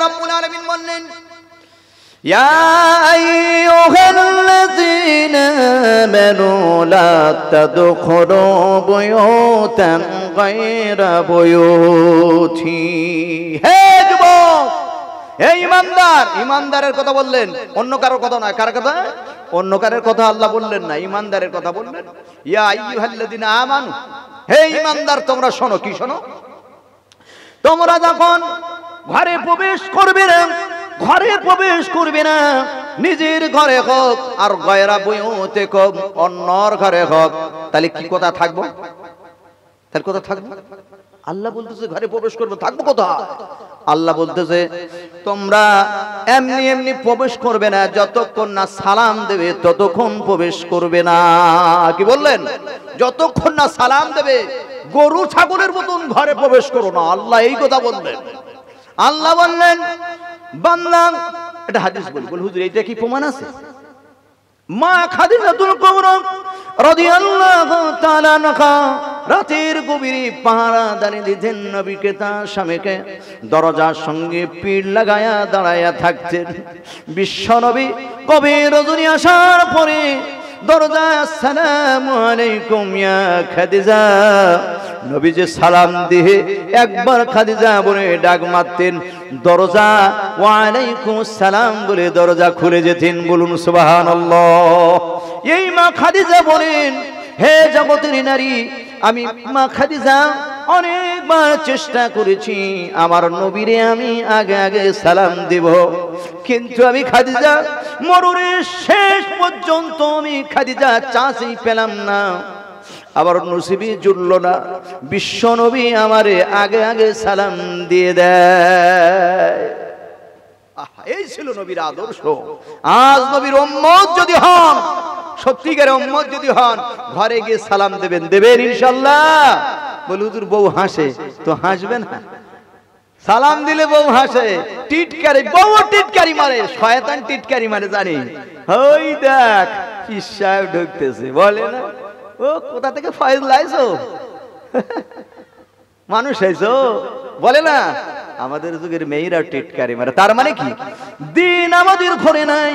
রাব্বুল আলামিন বললেন, ইয়া আইয়ুহাল্লাযীনা আমানু লা তাদখুলু বুয়ুতান গায়রা বুয়ুতি। হে যুবক, হে ইমানদার, ইমানদারের কথা বললেন, অন্য কারোর কথা নয়। কার কথা? অন্য কারোর কথা আল্লাহ বললেন না, ইমানদারের কথা বললেন। ইয়া আইয়ুহাল্লাযীনা আমানু, হে ইমানদার তোমরা শোনো। কি শোনো? তোমরা যখন ঘরে প্রবেশ করবে না, ঘরে প্রবেশ করবে না, নিজের ঘরে হোক আর গায়রা বুয়ুতে হোক, অন্যর ঘরে হোক, তাহলে কি কথা থাকবো? তাহলে কথা থাকবো? আল্লাহ বলতেছে ঘরে প্রবেশ করবে, থাকবো কোথায়? আল্লাহ বলতেছে তোমরা এমনি এমনি প্রবেশ করবে না, যতক্ষণ না সালাম দেবে ততক্ষণ প্রবেশ করবে না। কি বললেন? যতক্ষণ না সালাম দেবে, গরু ছাগলের মতন ঘরে প্রবেশ করো না। আল্লাহ এই কথা বললেন। আল্লাহ বললেন বান্দা, এটা হাদিস বল হুজুর এইটা কি প্রমাণ আছে? মা খাদিজাতুল কুবরা রাদিয়াল্লাহু তাআলা আনহা রাতের গভীরে পাহারা দাঁড়িয়ে দিতেন নবীকে তার স্বামীকে দরজার সঙ্গে পিঠ লাগায়া দাঁড়ায়া থাকতেন। বিশ্ব নবী কবে রজনী আসার পরে দরজা আসসালামু আলাইকুম ইয়া খাদিজা, নবী যে সালাম দিয়ে একবার খাদিজা বলে ডাক মারতেন, দরজা ওয়া আলাইকুম আসসালাম বলে দরজা খুলে যেতেন। বলুন সুবহানাল্লাহ। এই মা খাদিজা বলেন, হে জগতের নারী, আমি মা খাদিজা অনেকবার চেষ্টা করেছি আমার নবীরে আমি আগে আগে সালাম দেব, কিন্তু আমি খাদিজা মরণের শেষ পর্যন্ত আমি খাদিজা চাষই পেলাম না। আবার নসিবই জুড়ল না, বিশ্ব নবী আমারে আগে আগে সালাম দিয়ে দেয়। এই ছিল নবীর আদর্শ। আজ নবীর উম্মত যদি হন, সত্যিকারের উম্মত যদি হন, ঘরে গিয়ে সালাম দেবেন, দেবেন ইনশাআল্লাহ। বলে হুজুর বউ হাসে, তো হাসবেন না। সালাম দিলে বউ হাসে, টিটকারি, বউ টিটকারি মারে, শয়তান টিটকারি মারে জানি। ওই দেখ ইশায় ঢুকতেছে, বলে না ও কোথা থেকে ফয়েজ লাইছো, মানুষ হইছো, বলে না আমাদের যুগের মেয়েরা টিটকারি মারে। তার মানে কি? দিন আমাদের ঘরে নাই,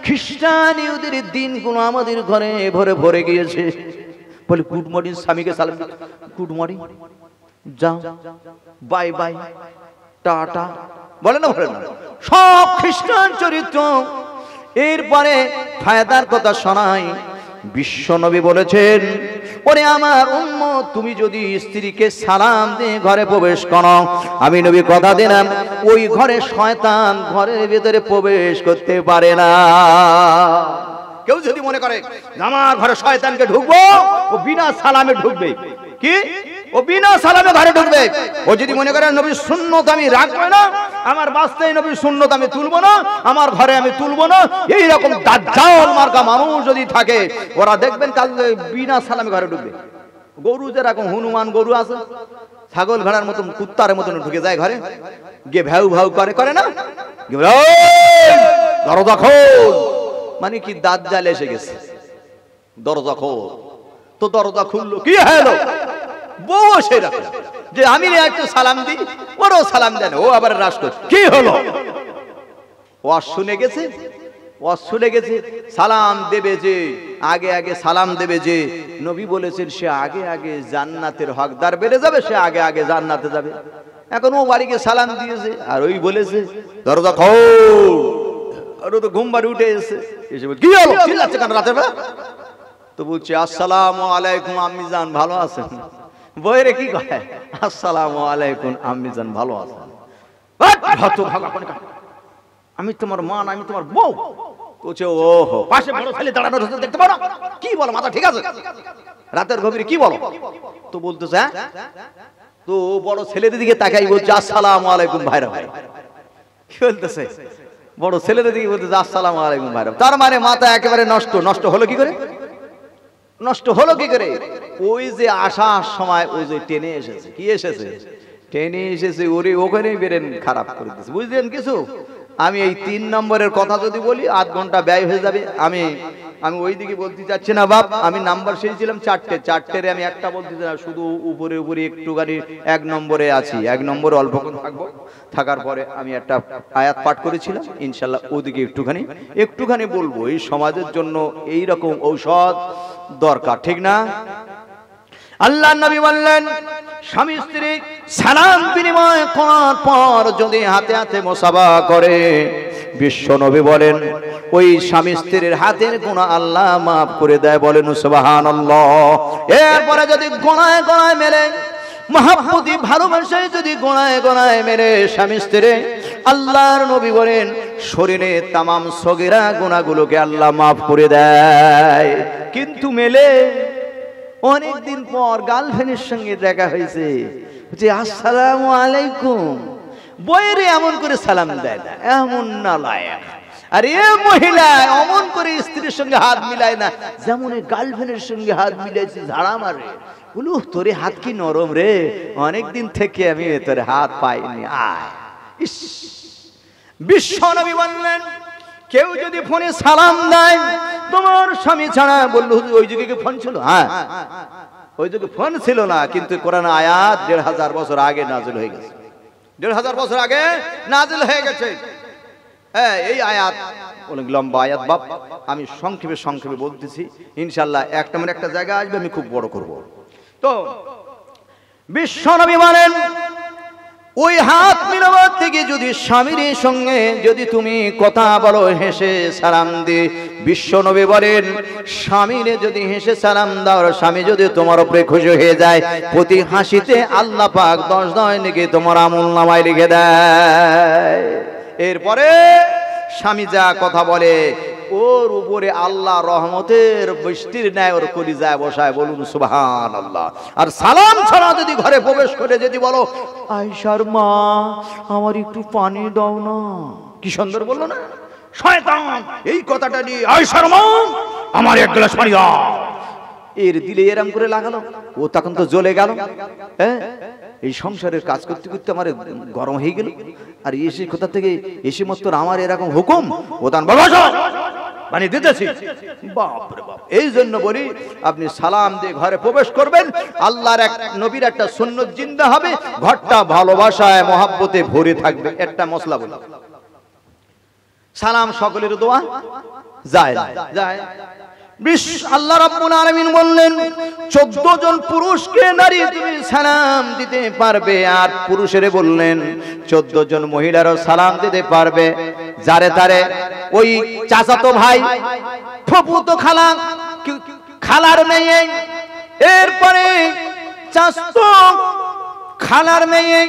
খ্রিস্টান ইহুদির দিনগুলো আমাদের ঘরে ভরে ভরে গিয়েছে। বলে গুড মর্নিং, স্বামীকে সালাম, গুড মর্নিং, যাও, বাই বাই, টাটা, বলে না বলে না, সব খ্রিস্টান চরিত্র। এরপরে ফায়দার কথা শোনাই। বিশ্ব নবী বলেছেন, ওরে আমার উম্মত, তুমি যদি স্ত্রীকে সালাম দিয়ে ঘরে প্রবেশ করো, আমি নবী কথা দিলাম ওই ঘরে শয়তান ঘরের ভিতরে প্রবেশ করতে পারে না। কেউ যদি মনে করে আমার ঘরে শয়তানকে ঢুকবো, ও বিনা সালামে ঢুকবে। কি? ও বিনা সালামে ঘরে ঢুকবে। ও যদি মনে করে নবীর সুন্নত আমি রাখবো না, আমার বাস্তায় নবীর সুন্নত আমি তুলবো না, আমার ঘরে আমি তুলবো না, এইরকম দাজ্জাল মার্কা মানুষ যদি থাকে, ওরা দেখবেন কাল বিনা সালামে ঘরে ঢুকবে। গরু যেরকম হনুমান গরু আছে, ছাগল ভেড়ার মতন কুত্তার মতন ঢুকে যায় ঘরে, গিয়ে ভ্যাউ ভ্যাউ করে, করে না, দরজা খোল, মানে কি দাজ্জাল এসে গেছে, দরজা খোল। তো দরজা খুললো, কি হলো? বউ সেরকম যে আমি একটু সালাম দিই, ওরও সালাম দেন, ও আবার রাস করছে। কি হলো? ওয়াজ শুনে গেছে, ওয়াজ শুনে গেছে, সালাম দেবে যে আগে আগে সালাম দেবে যে নবী বলেছেন সে আগে আগে জান্নাতের হকদার বেড়ে যাবে, সে আগে আগে জান্নাতে যাবে। এখন ও বাড়িকে সালাম দিয়েছে আর ওই বলেছে দরজা খোল, আর ও তো ঘুম বাড়ি উঠে এসে এসে বলছে কি হলো, চিল্লাচ্ছে কেন রাতের বেলা? তো বলছে আসসালামু আলাইকুম আম্মি জান, ভালো আছেন? বইরে কি কয়, আসসালামু আলাইকুম আম্মি জান, ভালো আছেন? আমি তোমার মা না, আমি তোমার বউ। বলছে ওহো, পাশে বড় ছেলে দাঁড়ানো দেখতে পারো, কি বলো, মাথা ঠিক আছে? রাতের গভীরে কি বলো? তো বলতেছে হ্যাঁ। তো বড় ছেলেদের দিকে তাকাই বলছে আসসালামু আলাইকুম ভাইরা। ভাই কি বলতেছে? বড় ছেলেদের দিকে বলতেছে আসসালামু আলাইকুম ভাইরা। তার মানে মাথা একেবারে নষ্ট। নষ্ট হলো কি করে? নষ্ট হলো কি করে? ওই যে আসার সময় ওই যে টেনে এসেছে, কি এসেছে? টেনে এসেছে, ওরে ওখানেই বেরেন খারাপ করে দিয়েছে। বুঝলেন কিছু? আমি এই 3 নম্বরের কথা যদি বলি 8 ঘন্টা ব্যয় হয়ে যাবে। আমি আমি ওইদিকে বলতে চাচ্ছি না বাপ, আমি নাম্বার ছিলাম চারটের আমি একটা বলতে চাই না, শুধু উপরে উপরে একটুখানি 1 নম্বরে আছি, 1 নম্বরে অল্পক্ষণ থাকবো, থাকার পরে আমি একটা আয়াত পাঠ করেছিলাম, ইনশাল্লাহ ওদিকে একটুখানি বলবো। এই সমাজের জন্য এই রকম ঔষধ দরকার, ঠিক না? আল্লাহ নবী বললেন, স্বামী স্ত্রী সালাম বিনিময় করার পর যদি হাতে হাতে মুসাফা করে, বিশ্ব নবী বলেন ওই স্বামী স্ত্রীর হাতের গুনাহ আল্লাহ মাফ করে দেয়, বলেন সুবহানাল্লাহ। এরপরে যদি গোনায় গোনায় মেলে, মহাব্বতি ভালোবাসায় যদি গোনায় মেলে স্বামী স্ত্রী, আল্লাহর নবী বলেন শরীরে তামাম সগীরা গুনাহগুলোকে আল্লাহ মাফ করে দেয়। কিন্তু মেলে অনেকদিন পর গার্লফ্রেন্ডের সঙ্গে দেখা হয়েছে, যে আসসালামু আলাইকুম, বইরে এমন করে সালাম দেয় না, এমন নালায়েক। আর এ মহিলা অমন করে স্ত্রীর সঙ্গে হাত মিলায় না, যেমন গার্লফ্রেন্ডের সঙ্গে হাত মিলাইছে ঝাড়া মারে। বলু তোরে হাত কি নরম রে, অনেকদিন থেকে আমি তোর হাত পাইনি, আয়। বিশ্ব নবী বললেন কেউ যদি ফোনে সালাম দেয় তোমার স্বামী ছাড়া, বললো ওই যুগে কি ফোন ছিল? হ্যাঁ, ওই যুগে ফোন ছিল না, কিন্তু কোরআন আয়াত 1500 বছর আগে নাযিল হয়ে গেছে, 1500 বছর আগে নাযিল হয়ে গেছে। হ্যাঁ, এই আয়াত অনেক লম্বা আয়াত বাপ, আমি সংক্ষেপে বলতেছি, ইনশাআল্লাহ একটা জায়গা আসবে আমি খুব বড় করব। তো বিশ্ব নবী বলেন ওই হাত মিলাবার থেকে যদি স্বামীর সঙ্গে যদি তুমি কথা বলো, হেসে সালাম দি, বিশ্ব নবী বলেন স্বামীরে যদি হেসে সালাম দাও, স্বামী যদি তোমার উপরে খুশি হয়ে যায়, প্রতি হাসিতে আল্লাহ পাক 10 নাকি তোমার আমলনামায় লিখে দেয়। এরপরে স্বামী যা কথা বলে ওর উপরে আল্লাহ রহমতের বৃষ্টির ন্যায় ওর কলিজায় বসায়, বলুন সুবহানাল্লাহ। আর সালাম ছাড়া যদি ঘরে প্রবেশ করে যদি বলো আয়েশার মা আমার একটু পানি দাও না, কি সুন্দর বললো না শয়তান, এই কথাটা নিয়ে আয়েশার মা আমার 1 গ্লাস পানি দাও, এর দিলে এরম করে লাগালো, ও তখন তো জ্বলে গেল। হ্যাঁ, এই সংসারের কাজ করতে করতে আমার গরম হয়ে গেল, আর এসে কোথা থেকে এসে মাত্র আমার এরকম হুকুম, ওদান মানে দিতেছি, বাপরে বাপ। এই জন্য বলি আপনি সালাম দিয়ে ঘরে প্রবেশ করবেন, আল্লাহর এক নবীর একটা সুন্নাত জিন্দা হবে, ঘরটা ভালোবাসায় মহাব্বতে ভরে থাকবে। একটা মশলা বলি, সালাম সকলের দোয়া যায়। আল্লাহ রাব্বুল আলামিন বললেন 14 জন পুরুষকে নারী তুমি সালাম দিতে পারবে, আর পুরুষের বললেন 14 জন মহিলারও সালাম দিতে পারবে, যারে তারে ওই চাচাতো ভাই, ফুফুতো খালা, খালার মেয়ে, এরপরে চাচাতো খালার মেয়ে,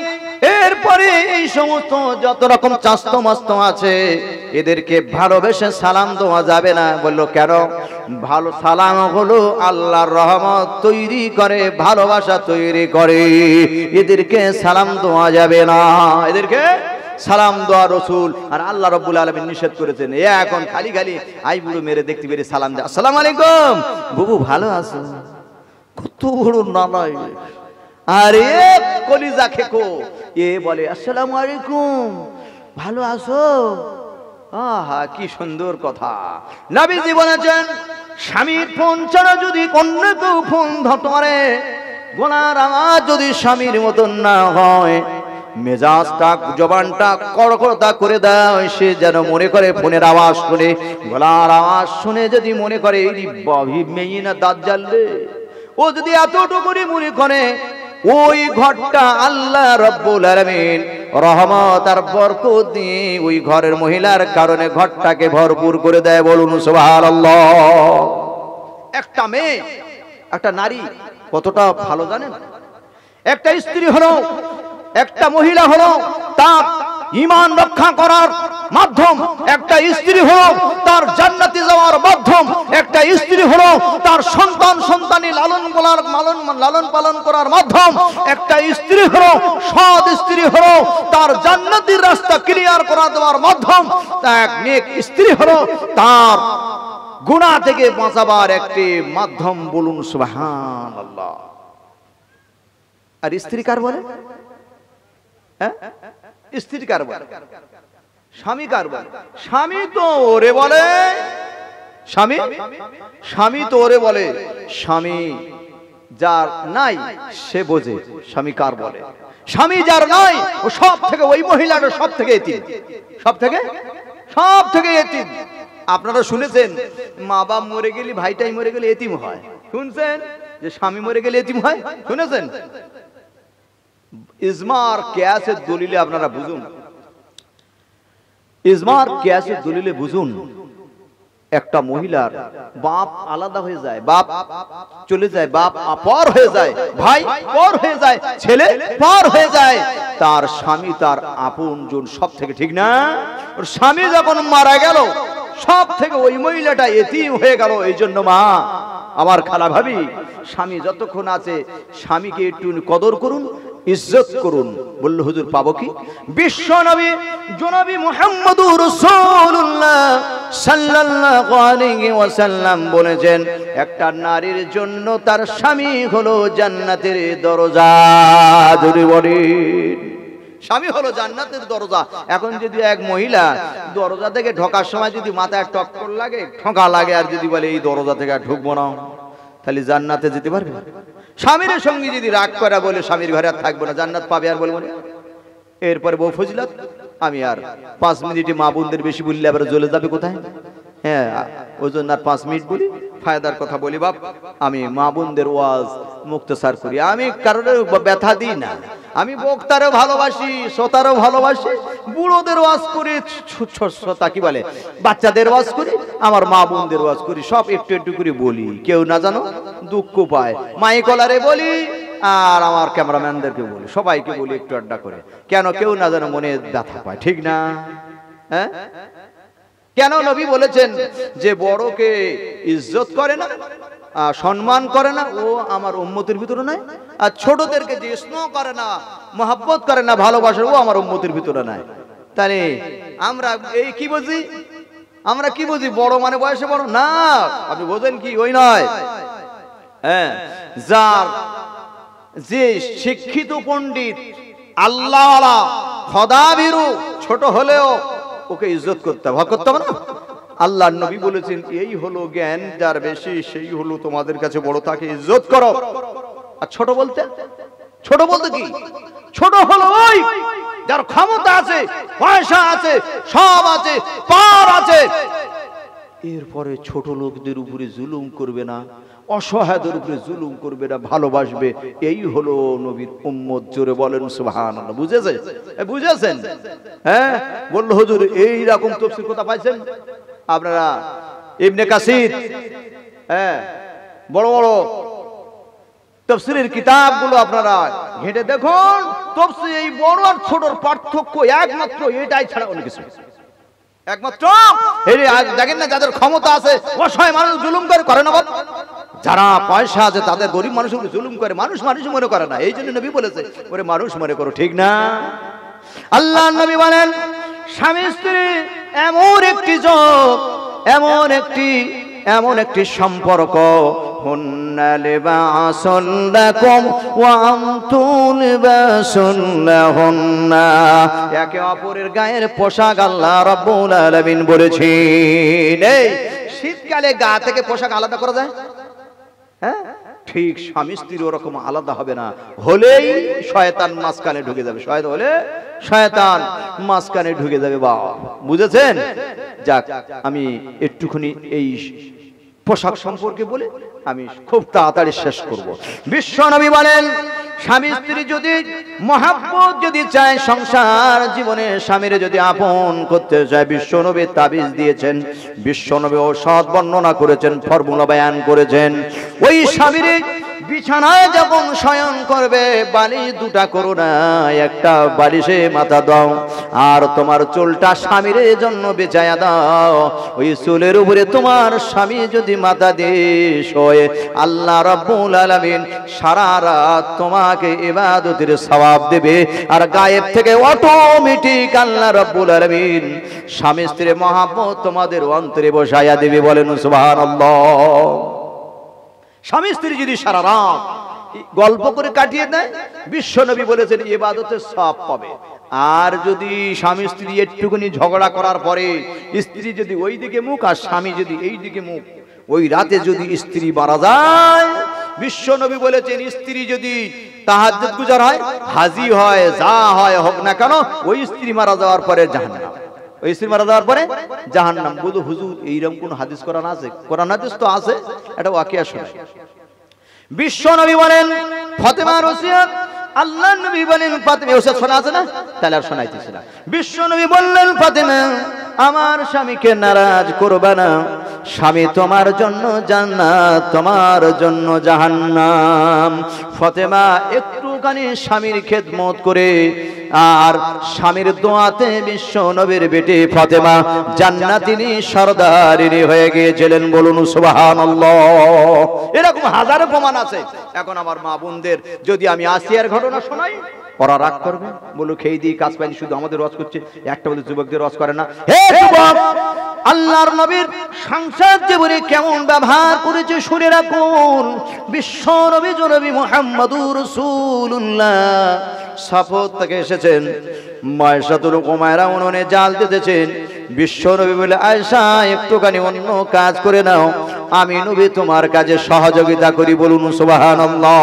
এরপরে এই সমস্ত যত রকম চাস্ত মাস্ত আছে এদেরকে ভালোবেসে সালাম দেওয়া যাবে না। বললো কেন? ভালো সালাম হলো আল্লাহর রহমত তৈরি করে, ভালোবাসা তৈরি করে, এদেরকে সালাম দেওয়া যাবে না, এদেরকে সালাম দেওয়া রসুল আর আল্লাহ রাব্বুল আলামিন নিষেধ করেছেন। এ এখন খালি আই বুড়ো মেরে দেখতে পেরে সালাম দেয়, আসসালামু আলাইকুম বুবু ভালো আছো, কত বড় নালাই। আরে কলিজা খেকো, এ বলে আসসালামু আলাইকুম ভালো আছো, আহা কি সুন্দর কথা। নবীজি বলেছেন স্বামীর ফোন ছাড়া যদি অন্য কেউ ফোন ধরে, গলার আওয়াজ যদি স্বামীর মতন না হয়, মেজাজটা জবানটা কড়কড়তা করে দাও, সে যেন মনে করে ফোনের আওয়াজ শুনে, গলার আওয়াজ শুনে যদি মনে করে এই বাভি মেয়ে না দাঁত জ্বালবে, ও যদি এতটুকু মনে করে, ওই ঘরটা আল্লাহ রাব্বুল আলামিন রহমত আর বরকত দিয়ে ওই ঘরের মহিলার কারণে ঘরটাকে ভরপুর করে দেয়, বলুন সুবহানাল্লাহ। একটা মেয়ে, একটা নারী কতটা ভালো জানেন? একটা স্ত্রী হলো, একটা মহিলা হলো তার ঈমান রক্ষা করার মাধ্যম, একটা স্ত্রী হলো তার জান্নাতে যাওয়ার মাধ্যম, একটা স্ত্রী হলো তার সন্তানি লালন পালন করার মাধ্যম, একটা স্ত্রী হলো সৎ স্ত্রী হলো তার জান্নাতের রাস্তা ক্লিয়ার করা দেওয়ার মাধ্যম, এক নেক স্ত্রী হলো তার গুনাহ থেকে বাঁচাবার একটি মাধ্যম, বলুন সুবহানাল্লাহ। আর স্ত্রী কার বলে? হ্যাঁ, স্ত্রী কার বলে? স্বামী কার বলে? স্বামী তো ওরে বলে, স্বামী স্বামী তো ওরে বলে স্বামী যার নাই সে বোঝে স্বামী কার বলে। স্বামী যার নাই ও সব থেকে, ওই মহিলাটা সব থেকে এতিম, সব থেকে এতিম। আপনারা শুনেছেন মা বাপ মরে গেলে, ভাইটাই মরে গেলে এতিম হয়, শুনছেন যে স্বামী মরে গেলে এতিম হয়, শুনেছেন? ইজমার কিয়াসের দলিলে আপনারা বুঝুন, ইজমার কিয়াসের দলিলে বুঝুন, একটা মহিলার বাপ আলাদা হয়ে যায়, বাপ চলে যায়, বাপ পর হয়ে যায়, ভাই পর হয়ে যায়, ছেলে পর হয়ে যায়, তার স্বামী তার আপনজন সব থেকে, ঠিক না? ওর স্বামী যখন মারা গেল সব থেকে ওই মহিলাটা এতিম হয়ে গেল। এই জন্য মা আমার খালা ভাবি, স্বামী যতক্ষণ আছে স্বামীকে একটু কদর করুন, ইজ্জত করুন। বলল হুজুর পাবো কি? বিশ্ব নবী জনাবি মুহাম্মদুর রাসূলুল্লাহ সাল্লাল্লাহু আলাইহি ওয়াসাল্লাম বলেছেন, একটা নারীর জন্য তার স্বামী হলো জান্নাতের দরজা। জোরে বলেন, স্বামী হলো জান্নাতের দরজা। এখন যদি এক মহিলা দরজা থেকে ঢোকার সময় যদি মাথায় টক্কর লাগে, ঠোকা লাগে, আর যদি বলে এই দরজা থেকে আর ঢুকবো না, তাহলে জান্নাতে যেতে পারবে? স্বামীর সঙ্গে যদি রাগ করা বলে স্বামীর ঘরে আর থাকবো না, জান্নাত পাবে আর বলবো না? এরপরে বউ ফজিলত, আমি আর 5 মিনিটে মা বোনদের বেশি বললে আবার জ্বলে যাবে কোথায়? হ্যাঁ, ওই জন্য আর 5 মিনিট বলি, ফায়দার কথা বলি। বাপ, আমি মা বোনদের ওয়াজ মুক্তসার করি, আমি কারণে ব্যথা দিই না। আমি বক্তারও ভালোবাসি, শ্রোতারও ভালোবাসি, বুড়োদের ওয়াজ করি, শ্রোতা কি বলে বাচ্চাদের ওয়াজ করি, আমার মা বোনদের ওয়াজ করি, সব একটু একটু করে বলি। কেউ না জানো দুঃখ পায়, মাইকলারে বলি আর আমার ক্যামেরাম্যানদেরকে বলি, সবাইকে বলি একটু আড্ডা করে। কেন? কেউ না জানো মনে ব্যথা পায়, ঠিক না? হ্যাঁ, কেন? নবী বলেছেন যে বড়কে ইজ্জত করে না, সম্মান করে না, ও আমার উম্মতের ভিতরে নাই। আর ছোটদেরকে যে স্নেহ করে না, মহব্বত করে না, ভালোবাসে, ও আমার উম্মতের ভিতরে নাই। তাহলে আমরা এই কি বুঝি? আমরা কি বুঝি? বড় মানে বয়সে বড় না। আপনি বোঝেন কি? ওই নয়। হ্যাঁ, যার যে শিক্ষিত পণ্ডিত, আল্লাহওয়ালা, খোদাভীরু, ছোট হলেও ওকে ইজ্জত করতে হবে, করতে হবে না? আল্লাহর নবী বলেছেন এই হলো জ্ঞান, যার বেশি সেই হলো তোমাদের কাছে বড়, তাকে ইজ্জত করো। আর ছোট বলতে, ছোট বলতে কি? ছোট হলো ওই যার ক্ষমতা আছে, পয়সা আছে, সব আছে, পার আছে, এরপরে ছোট লোকদের উপরে জুলুম করবে না, অসহায়দের উপরে জুলুম করবে না, ভালোবাসবে। এই হলো নবীর উম্মত। জোরে বলেন সুবহানাল্লাহ। বুঝেছেন? বুঝেছেন? হ্যাঁ, বললো হুজুর এই রকম তাফসীর কথা পাইছেন আপনারা? ইবনে কাসির, হ্যাঁ, বড় বড় তাফসীরের কিতাবগুলো আপনারা ঘেঁটে দেখুন, তাফসীর এই বড় আর ছোটর পার্থক্য একমাত্র এটাই, ছাড়া অন্য কিছু একমাত্র এই দেখেন না, যাদের ক্ষমতা আছে অসহায় মানুষ জুলুম করে না, যারা পয়সা আছে তাদের গরিব মানুষের উপরে জুলুম করে, মানুষ মনে করে না। এই জন্য নবী বলেছে ওরে মানুষ মনে করো, ঠিক না? আল্লাহ নবী বলেন স্বামী স্ত্রী এমন একটি যোগ, এমন একটি সম্পর্ক, হুন্না লিবাসুন লাকুম ওয়া আনতুম লিবাসুন লাহুন্না, একে অপরের গায়ের পোশাক আল্লাহ রাব্বুল আলামিন বলেছেন। এই শীতকালে গা থেকে পোশাক আলাদা করা যায়? হ্যাঁ, ঠিক স্বামী স্ত্রী ওরকম আলাদা হবে না, হলেই শয়তান মাঝখানে ঢুকে যাবে। শয়তান মাঝখানে ঢুকে যাবে। বা বুঝেছেন? যাক, আমি একটুখানি এই পোশাক সম্পর্কে বলে আমি খুব তাড়াতাড়ি শেষ করব। বিশ্ব নবী বলেন স্বামী স্ত্রী যদি মহব্বত যদি চায়, সংসার জীবনে স্বামীরে যদি আপন করতে চায়, বিশ্ব নবী তাবিজ দিয়েছেন, বিশ্ব নবী ঔষধ বর্ণনা করেছেন, ফর্মুলা বয়ান করেছেন। ওই স্বামীরে বিছানায় যখন শয়ন করবে, বালিশ দুটা করো না, একটা বালিশে মাথা দাও, আর তোমার চুলটা স্বামীর জন্য বেচায়া দাও। ওই চুলের উপরে তোমার স্বামী যদি মাথা দিয়ে শোয়, আল্লাহ রাব্বুল আলামিন সারা রাত তোমাকে ইবাদতের সওয়াব দেবে, আর গায়েব থেকে অটোমেটিক আল্লাহ রাব্বুল আলামিন স্বামী স্ত্রীর মহব্বত তোমাদের অন্তরে বসায়া দেবে। বলেন সুবহানাল্লাহ। স্বামী স্ত্রী যদি সারা রাত গল্প করে কাটিয়ে দেয়, বিশ্ব নবী বলেছেন ইবাদতের সওয়াব পাবে। আর যদি স্বামী স্ত্রী একটুখানি ঝগড়া করার পরে স্ত্রী যদি ওই দিকে মুখ আর স্বামী যদি এই দিকে মুখ, ওই রাতে যদি স্ত্রী মারা যায়, বিশ্ব নবী বলেছেন স্ত্রী যদি তাহাজ্জুদ গুজার হয়, হাজি হয়, যা হয় হোক না কেন, ওই স্ত্রী মারা যাওয়ার পরে জাহান্নাম, ওই স্ত্রী মারা যাওয়ার পরে জাহান্নাম। বলু হুজুর এইরকম কোন হাদিস কোরআন আছে? কোরআন হাদিস তো আছে, এটা ওয়াকিয়া শোনায়। বিশ্ব নবী বলেন ফাতেমার ওসিয়ত, আল্লাহ নবী বলেন ফাতেমা ওসিয়ত শোনা আছে না? তাহলে আর শোনাইতেছি না। বিশ্ব নবী বললেন ফাতেমা আমার স্বামীকে নারাজ করবে না, স্বামী তোমার জন্য জান্নাত, তোমার জন্য জাহান্নাম। ফাতেমা একটুখানি স্বামীর খেদমত করে আর স্বামীর দোয়াতে বিশ্ব নবীর বেটি ফাতেমা জান্নাতিনী সরদারিনী হয়ে গিয়েছিলেন। বলুন সুবহানাল্লাহ। এরকম হাজারো প্রমাণ আছে। এখন আমার মা বোনদের যদি আমি আসিয়ার ঘটনা শোনাই, ওরা রাগ করবে, বলো খেয়ে দিয়ে কাজ পাইনি, শুধু আমাদের রস করছে, একটা বলে যুবকদের রস করে না। হে যুবক, আল্লাহর নবীর সংসার জীবনে কেমন ব্যবহার করেছে শুনে রাখুন। বিশ্ব নবী জনবী মুহাম্মদুর রাসূলুল্লাহ সফর থেকে এসেছেন, মায়সাতুল উমায়রা উনুনে জাল দিতেছেন। বিশ্ব নবী বলে আয়েশা একটুখানি অন্য কাজ করে নাও, আমি নবী তোমার কাজে সহযোগিতা করি। বলুন সুবহানাল্লাহ।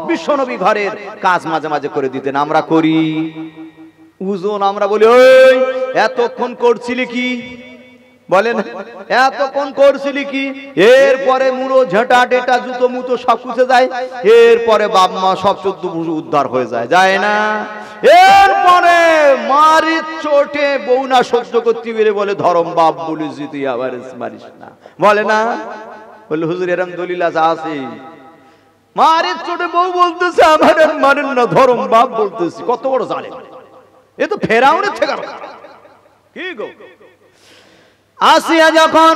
বিশ্ব নবী ঘরের কাজ মাঝে মাঝে করে দিতেন, আমরা করি। উজন আমরা বলি ওই এতক্ষণ করছিলি কি, বলেন এতক্ষণ করছিলি কি? এরপরে মুড়ো ঝেঁটা টেটা জুতো মুতো সব কুচে যায়, এরপরে বাপ মা সব চোদ্দ উদ্ধার হয়ে যায়, যায় না? এরপরে মারির চোটে বউ না সহ্য করতে পেরে বলে ধরম বাপ বলিস তুই আবার মারিস না, বলে না? বলে হুজুর এরম দলিল আছে, মারির চোটে বউ বলতেছে আমার মারেন না, ধরম বাপ বলতেছি। কত বড় জালেম! এ তো ফেরাউনের থেকে কি গো। আসিয়া যখন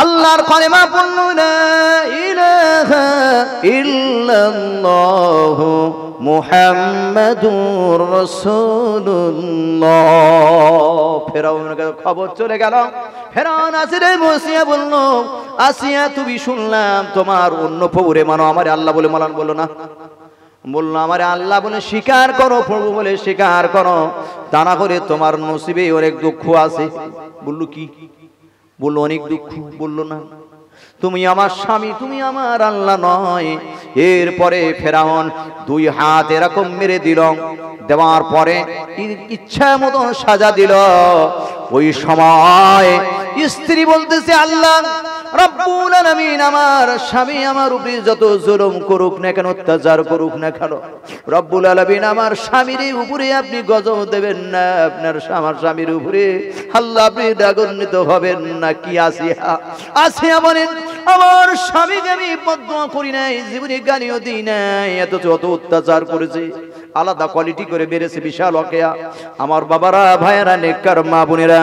আল্লাহর কালেমা পড়ল লা ইলাহা ইল্লাল্লাহ মুহাম্মাদুর রাসূলুল্লাহ, ফেরাউনের কাছে খবর চলে গেল। ফেরাউন আসিরে বসিয়া বলল, আসিয়া তুমি শুনলাম তোমার অন্য প্রভুরে মানো, আমার আল্লাহ বলে মালান। বললো না, বললো আমার আল্লাহ বলে স্বীকার করো, প্রভু বলে স্বীকার করো, তা না করে তোমার নসিবে অনেক দুঃখ আছে। বললো কি? বললো অনেক দুঃখ। বললো না তুমি আমার স্বামী, তুমি আমার আল্লাহ নয়। এরপরে ফেরাউন দুই হাত এরকম মেরে দিল, দেওয়ার পরে ইচ্ছা মতন সাজা দিল। ওই সময় স্ত্রী বলতেছে আল্লাহ রব্বুল আলামিন আমার স্বামী আমার উপরে যত জুলুম করুক না কেন, অত্যাচার করুক না কেন, রব্বুল আলামিন আমার স্বামীর উপরে আপনি গজব দেবেন না, আপনার আমার স্বামীর উপরে আল্লাহ আপনি রাগান্বিত হবেন না। কি আসিয়া বলেন আমার স্বামীকে আমি বদদোয়া করি নাই, জীবনে গালিও দিই নাই, এত অত্যাচার করেছে, আলাদা কোয়ালিটি করে বেড়েছে, বিশাল ওয়াকিয়া। আমার বাবারা, ভাইয়েরা, নেককার মা বোনেরা,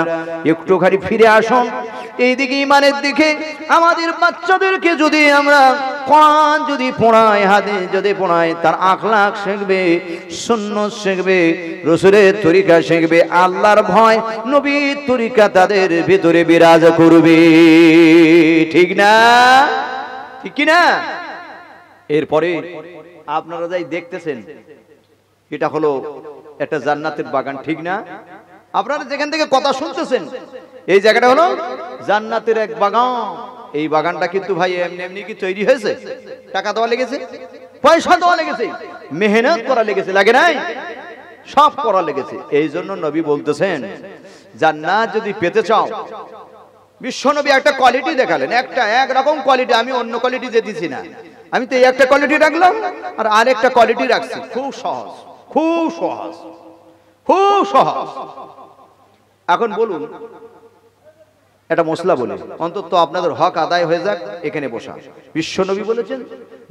একটুখানি ফিরে আসুন এইদিকে, ইমানের দিকে। আমাদের বাচ্চাদেরকে যদি আমরা কোরআন যদি পড়াই, হাদিস যদি পড়াই, তার আখলাক শিখবে, সুন্নাত শিখবে, রাসূলের তরিকা শিখবে, আল্লাহর ভয় নবীর তরিকা তাদের ভিতরে বিরাজ করবে। ঠিক না? ঠিক কি না? এরপরে আপনারা যাই দেখতেছেন, এটা হলো একটা জান্নাতের বাগান, ঠিক না? আপনারা যেখান থেকে কথা শুনতেছেন এই জায়গাটা হলো জান্নাতের এক বাগান। এই বাগানটা কিন্তু ভাই এমনি এমনি কি তৈরি হয়েছে? টাকা দেওয়া লেগেছে, পয়সা দেওয়া লেগেছে, মেহনত করা লেগেছে, লাগে নাই? সব করা লেগেছে। এই জন্য নবী বলতেছেন জান্নাত যদি পেতে চাও, বিশ্ব নবী একটা কোয়ালিটি দেখালেন, একটা একরকম কোয়ালিটি, আমি অন্য কোয়ালিটি দিতেছি না, আমি তো এই একটা কোয়ালিটি রাখলাম আর আরেকটা কোয়ালিটি রাখছি। খুব সহজ, খুব সহজ, খুব সহজ। এখন বলুন এটা মশলা বলে অন্তত আপনাদের হক আদায় হয়ে যাক, এখানে বসা। বিশ্বনবী বলেছেন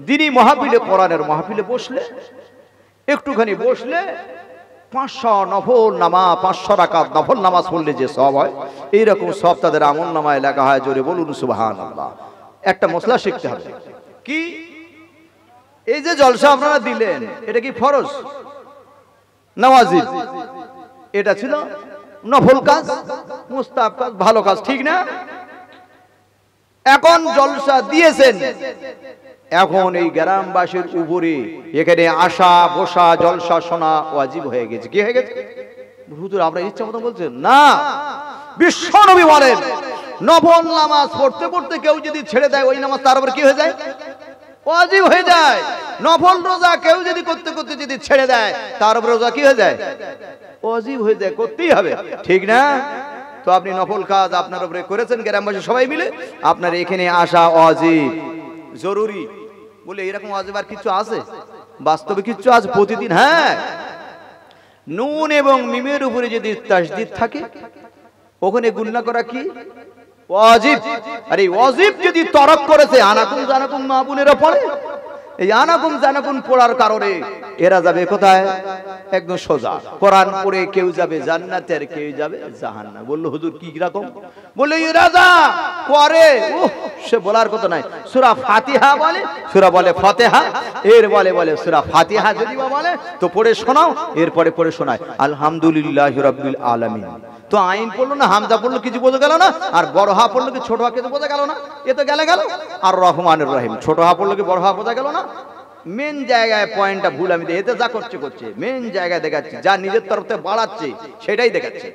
দিনী মাহফিলে, কোরআনের মাহফিলে বসলে, একটুখানি বসলে 500 নফল নামাজ, 500 রাকাত নফল নামাজ পড়লে যে সওয়াব হয়, এইরকম সওয়াব তাদের আমল নামায় লেখা হয়। জোরে বলুন সুবহানাল্লাহ। একটা মশলা শিখতে হবে। কি? এই যে জলসা আপনারা দিলেন, এটা কি ফরজ না ওয়াজিব? এটা ছিল নফল কাজ, মুস্তাহাব কাজ, ভালো কাজ, ঠিক না? এখন জলসা দিয়েছেন, এখন এই গ্রামবাসীর উপরে এখানে আসা বসা জলসা শোনা ওয়াজিব হয়ে গেছে। কি হয়ে গেছে? হুজুর আপনার ইচ্ছা মতো বলছেন না, বিশ্বনবী বলেন নফল নামাজ পড়তে পড়তে কেউ যদি ছেড়ে দেয় ওই নামাজ তার উপর কি হয়ে যায়? ওয়াজিব হয়ে যায়। নফল রোজা কেউ যদি করতে করতে যদি ছেড়ে দেয় তার উপর রোজা কি হয়ে যায়? ওয়াজিব হয়ে যায়, করতেই হবে, ঠিক না? তো আপনি নফল কাজ আপনার উপরে করেছেন, গ্রামবাসী সবাই মিলে আপনার এখানে আসা ওয়াজিব জরুরি বলে এরকম ওয়াজিব আর কিছু আছে? বাস্তবে কিছু আছে প্রতিদিন? হ্যাঁ, নুন এবং মিমের উপরে যদি তাসদিদ থাকে ওখানে গুণনা করা কি ওয়াজিব। আর এই ওয়াজিব যদি তরক করেছে আনাকুম জানাকুম মা বোনেরা পড়ে, এই আনাকুম জানাকুম পড়ার কারণে এরা যাবে কোথায়? একদম সোজা। কোরআন পড়ে কেউ যাবে জান্নাতে আর কেউ যাবে জাহান্নামে। বললো হুজুর কি রকম? বলে এরা যা করে সে বলার কথা নাই। সূরা ফাতিহা বলে, সূরা বলে ফাতিহা, এর বলে সূরা ফাতিহা যদি বলে তো পড়ে শোনাও, এরপরে পড়ে শোনায় আলহামদুলিল্লাহি রাব্বিল আলামিন। তো আইন পড়লো না, হামজা পড়লো, কিছু বোঝা গেল না। আর বড় হা পড়লো কি ছোট হা, কিছু বোঝা গেল না। এ তো গেল। আর রহমানুর রহিম ছোট হা পড়লো কি বড় হা বোঝা গেল না। মেন জায়গায় পয়েন্টটা ভুল আমি এতে যা করছে মেন জায়গায় দেখাচ্ছি, যা নিজের তরফ থেকে বাড়াচ্ছে সেটাই দেখাচ্ছে।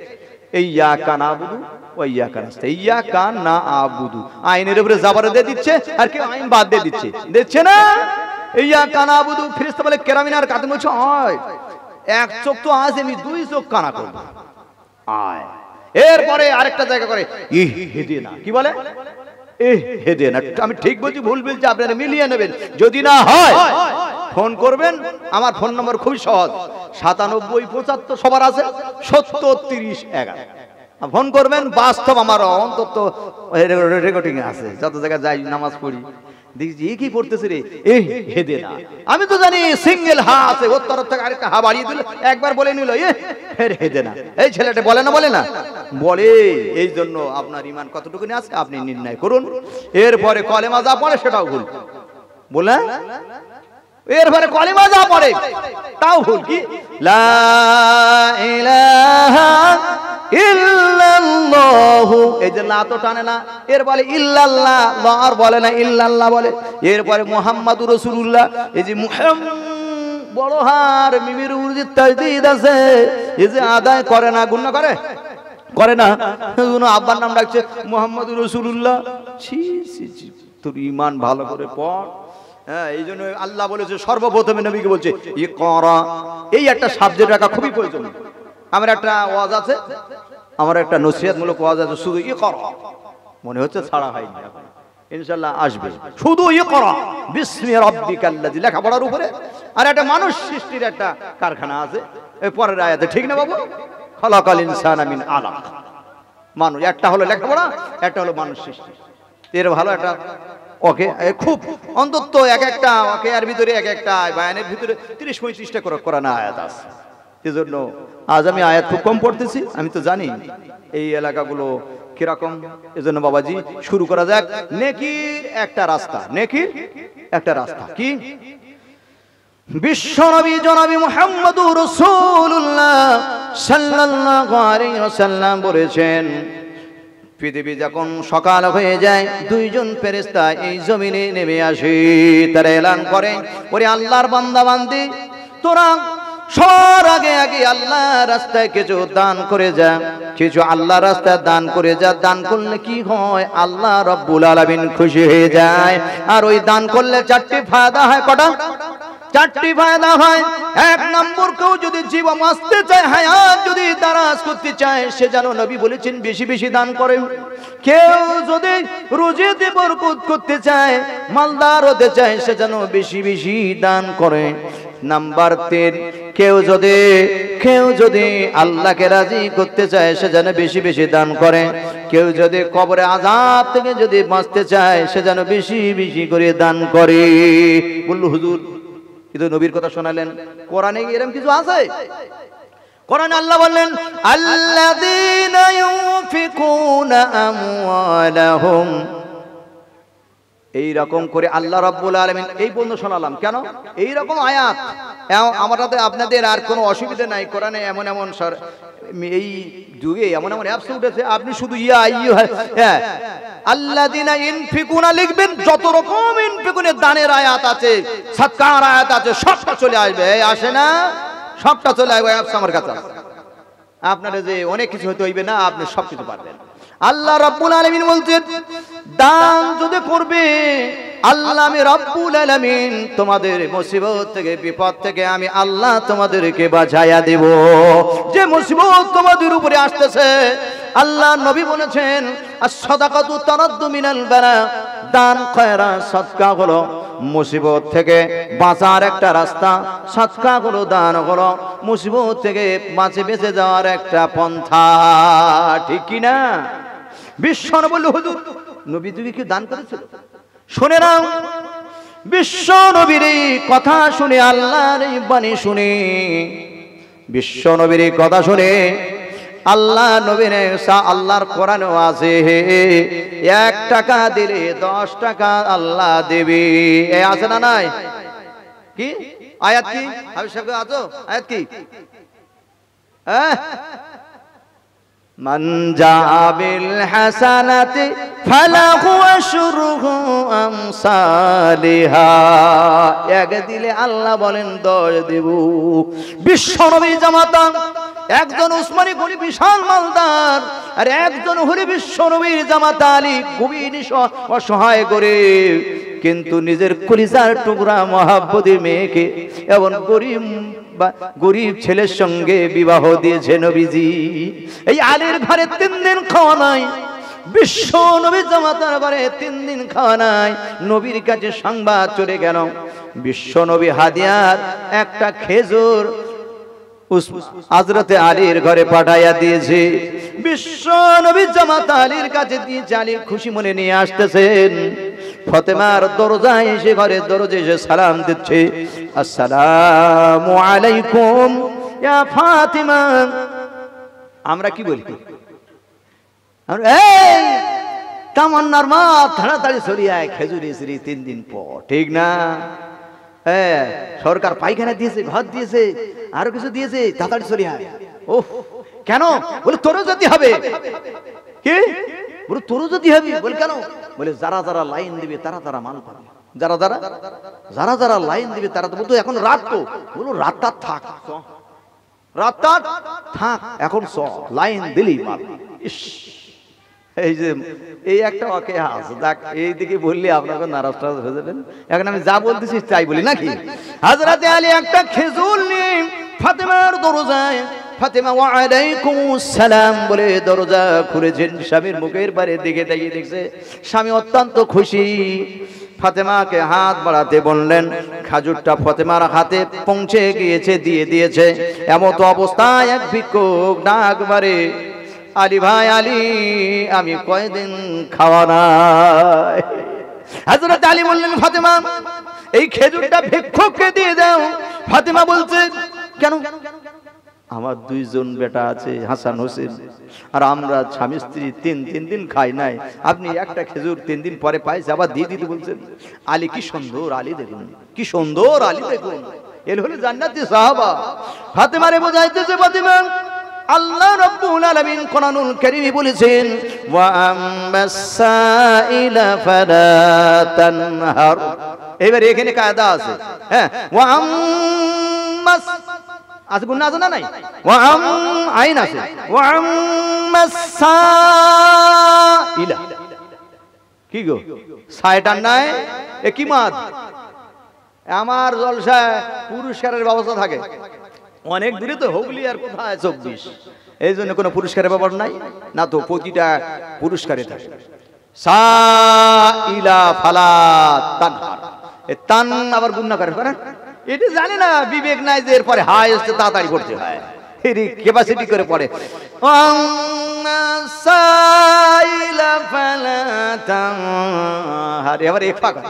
ইয়াকা নাবুদু ওয়া ইয়াকা নাস্তাইন, ইয়াকা না আবুদু আইনের উপরে জাবার দিয়ে দিচ্ছে আর কেউ আইন বাদ দিয়ে দিচ্ছে না। ইয়াকা নাবুদু ফেরেশতা বলে কেরামিনার কাতে বলছে আয় এক চোখ তো আজ আমি দুই চোখ কানা করব আয়। এরপরে আরেকটা জায়গা করে ইহদিনা, কি বলে? ইহদিনা। আমি ঠিক বলছি ভুল বলছি আপনারা মিলিয়ে নেবেন। যদি না হয় ফোন করবেন, আমার ফোন নম্বর খুবই সহজ 9775 সবার আছে 703011 ফোন করবেন। বাস্তব আমার অন্তত রেকর্ডিং আছে, যত জায়গায় যাই নামাজ পড়ি দেখছি কি পড়তেছে রে হেদেনা। আমি তো জানি সিঙ্গেল হা আছে, ওর তরফ থেকে আরেকটা হা বাড়িয়ে দিল, একবার বলে নিল হেদেনা। এই ছেলেটা বলে না বলে। এই জন্য আপনার ঈমান কতটুকু আছে আপনি নির্ণয় করুন। এরপরে কলেমা যা পড়ে সেটাও ভুল বলে, এরপরে কলেমা যা পড়ে তাও ভুল। কি লা ইলাহা ইল্লাল্লাহু, এই যে লা তো টানে না, এর বলে ইল্লাল্লাহ, লা আর বলে না ইল্লাল্লাহ বলে। এরপরে মুহাম্মাদুর রাসূলুল্লাহ, এই যে বড় হার মিমির উপরে তাসদিদ আছে, এই যে আদায় করে না, গুণনা করে না। আব্বার নাম রাখছে মুহাম্মাদুর রাসূলুল্লাহ। ছি ছি ছি, তোর ঈমান ভালো করে পড়। হ্যাঁ, এই জন্য আল্লাহ বলেছে সর্বপ্রথমে নবীকে বলছে ইকরা। এই একটা সাবজেক্ট রাখা খুবই প্রয়োজন। আমার একটা ওয়াজ আছে, আমার একটা নসিহতমূলক ওয়াজ আছে শুধু ইকরা, মনে হচ্ছে ছাড়া হয়নি, ইনশাআল্লাহ আসবে। শুধু ইকরা বিসমি রাব্বিকাল্লাযী লেখাপড়ার উপরে। আর একটা মানুষ সৃষ্টির একটা কারখানা আছে এই পরের আয়াতে, ঠিক না বাবু? খালাকাল ইনসানা মিন আলাক। মানুষ একটা হলো লেখাপড়া, একটা হলো মানুষ সৃষ্টি। এর ভালো একটা ওকে খুব অন্তত এক একটা ওকে এর ভিতরে এক একটা বায়ানের ভিতরে 30-35টা করে কোরআন আয়াত আছে। এজন্য আজ আমি আয়াত খুব কম পড়তেছি, আমি তো জানি এই এলাকাগুলো কিরকম। এজন্য বাবাজি শুরু করা যাক। নেকির একটা রাস্তা, নেকির একটা রাস্তা কি? বিশ্বনবী জনাবি মুহাম্মদুর রাসূলুল্লাহ সাল্লাল্লাহু আলাইহি ওয়াসাল্লাম বলেছেন, পৃথিবী যখন সকাল হয়ে যায় দুইজন ফেরেশতা এই জমিনে নেমে আসে। তারা এলান করে, ওরে আল্লাহর বান্দা বান্দি, তোরা সবার আগে আল্লাহর রাস্তায় কিছু দান করে যা, কিছু আল্লাহর রাস্তায় দান করে যা। দান করলে কি হয়? আল্লাহ রাব্বুল আলামিন খুশি হয়ে যায়। আর ওই দান করলে 4টি ফায়দা হয়। কটা? 4টি ফায়দা হয়। 1 নম্বর, কেউ যদি জীবন বাঁচতে চায়, হায়াত যদি দারাজ করতে চায়, সে যেন নবী বলেছেন বেশি বেশি দান করে। কেউ যদি রুজিতে বরকত করতে চায়, মালদার হতে চায়, সে যেন বেশি বেশি দান করে। নাম্বার 3, কেউ যদি আল্লাহকে রাজি করতে চায়, সে যেন বেশি বেশি দান করে। কেউ যদি কবরে আযাব থেকে যদি বাঁচতে চায়, সে যেন বেশি বেশি করে দান করে। বলল হুজুর কিন্তু নবীর কথা শোনালেন, কোরআনে এরকম কিছু আছে? কোরআনে আল্লাহ বললেন আল্লাযীনা ইউনফিকুনা আমওয়ালাহুম, এই রকম করে আল্লাহ রাব্বুল আলামিন এই পর্যন্ত শোনালাম। কেন এই রকম আয়াত আমাদের আপনাদের আর কোনো অসুবিধা নাই। কোরআনে এমন এমন এই যুগে এমন এমন অ্যাপস উঠেছে, আপনি শুধু ইয়া আইয়ুহা আল্লাযিনা ইনফিকুনা লিখবেন, যত রকম ইনফিকুনের দানের আয়াত আছে, সাদকার আয়াত আছে, সবটা চলে আসবে। এই আসে না, সবটা চলে আসবে অ্যাপস আমার কাছে। আপনারা যে অনেক কিছু হতে হইবে না, আপনি সব কিছু পারবেন। আল্লাহ রাব্বুল আলামিন বলছেন, দান যদি করবে, আল্লাহ আমি রাব্বুল আলামিন তোমাদের মুসিবত থেকে, বিপদ থেকে আমি আল্লাহ তোমাদেরকে বাঁচাইয়া দেব। যে মুসিবত তোমাদের উপরে আসতেছে, আল্লাহ নবী বলেছেন, আস-সাদাকাতু তারাদ্দু মিনাল বালা, দান খয়রাত সদকা হলো মুসিবত থেকে বাঁচার একটা রাস্তা, সদকা হলো, দান হলো মুসিবত থেকে বেঁচে যাওয়ার একটা পন্থা। ঠিক কি না? বিশ্ব নবী বলল, হুজুর নবী তুমি কি দান করেছিল? শুনে নাও, বিশ্ব নবীর কথা শুনে, আল্লাহর এই বাণী শুনে, বিশ্ব নবীর কথা শুনে আল্লাহ নবীর আল্লাহর কোরআনও আছে, 1 টাকা দিলে 10 টাকা আল্লাহ দেবে। এই আছে না নাই? কি আয়াত? কি হাবিব সাহেব আছো? আয়াত কি? মান জাবিল হাসানাতি ফালাহু আশরুহু আমসালিহা। 1 দিলে আল্লাহ বলেন 10 দেব। বিশ্ব নবী জামাতা একজন উসমানী গনি বিশাল মালদার, আর একজন হলি বিশ্ব নবীর জামাতা আলী, খুবই অসহায় করে, কিন্তু নিজের কলিজার টুকরা মহাব্বতের মেয়েকে এমন গরিব ছেলের সঙ্গে বিবাহ দিয়েছে নবীজি। এই আলীর ঘরে 3 দিন খাওয়া নাই, বিশ্ব নবী জামাতার ঘরে 3 দিন খাওয়া নাই। নবীর কাছে সংবাদ চলে গেল, বিশ্ব নবী হাদিয়ার একটা খেজুর হযরতে আলীর ঘরে পাঠাইয়া দিয়েছে। বিশ্ব নবী জামাতা আলীর কাছে দিয়েছে, আলী খুশি মনে নিয়ে আসতেছেন। ফাতেমার দরজায় এসে, ঘরের দরজায় এসে সালাম দিচ্ছে, আসসালামু আলাইকুম ইয়া ফাতিমা। আমরা কি বলি? এই তামান্নার মা তাড়াতাড়ি সরিয়ে আয়, খেজুর এসেছি 3 দিন পর। ঠিক না? হ্যাঁ, সরকার পায়খানা দিয়েছে, ঘর দিয়েছে, আরো কিছু দিয়েছে, তাড়াতাড়ি সরিয়ে আয়। ওহ, কেন? বলে তোরও যেতে হবে। কি বলে তোরও যেতে হবে? বলে কেন? বলে যারা যারা লাইন দিবে তারা তারা মাল পাবে। যারা যারা লাইন দিবে তারা তো। বলতো এখন রাত তো, বলো রাতটা থাক, রাতটা থাক, এখন লাইন দিলেই মাল। ইস, এই যে এই একটা ওকে হাস দেখ, এই দিকে বললে আপনাকে নারাজ হয়ে যাবেন। এখন আমি যা বলতেছি তাই বলি নাকি? হযরতে আলী একটা খেজুর নিয়ে ফাতেমার দরজায়, ফাতেমা ওয়া আলাইকুমুস সালাম বলে দরজা খুলেছেন। স্বামীর মুখের পারে দিকে তাকিয়ে দেখছে, স্বামী অত্যন্ত খুশি। ফাতেমাকে হাত বাড়াতে বললেন, খাজুরটা ফাতেমার হাতে পৌঁছে গিয়েছে, দিয়ে দিয়েছে। এমত অবস্থায় এক ভিক্ষুক ডাক মারে, আলী ভাই, আলী আমি কয়দিন খাওয়া নাই। হযরত আলী বললেন, ফাতেমা এই খেজুরটা ভিক্ষুককে দিয়ে দাও। ফাতেমা বলছে, কেন? আমার 2 জন বেটা আছে, হাসান হোসেন, আর আমরা স্বামী স্ত্রী 3 দিন খাই নাই। আপনি একটা খেজুর 3 দিন পরে পাইছে, আবার দিয়ে দিতে বলছেন। আলী কি সুন্দর, আলী দেখুন কি সুন্দর, আলী দেখুন, এর হলো জান্নাতি সাহাবা। ফাতেমারে বোঝাইতেছে, ফাতেমা আল্লাহ রাব্বুল আলামিন কোরআনুল কারীমে বলেছেন, ওয়া আম্মাস সাইলা ফালা তানহার। এবারে এখানে কায়দা আছে, হ্যাঁ, ওয়া আম্মাস আছে, গুণ আছে না নাই? ওয়া আইন আছে, ওয়া আম্মাস সাইলা। কি গো সাইটার নাই? এ কি মাদ? আমার জলসায় পুরস্কারের ব্যবস্থা থাকে অনেক দূরে, তো হুগলি আর কোথায় 24, এই জন্য কোনো পুরস্কারের ব্যাপার নাই না, তো প্রতিটা পুরস্কারে থাকে। সাইলা ফালা তানহার, এ তান আবার গুণ না করে, এটা জানি না, বিবেক নাই যে এরপরে হাই আসতে তাড়াতাড়ি করতে হয়, এর ক্যাপাসিটি করে পড়ে। সাইলা ফালা তানহার, এবার এক ফাঁকা,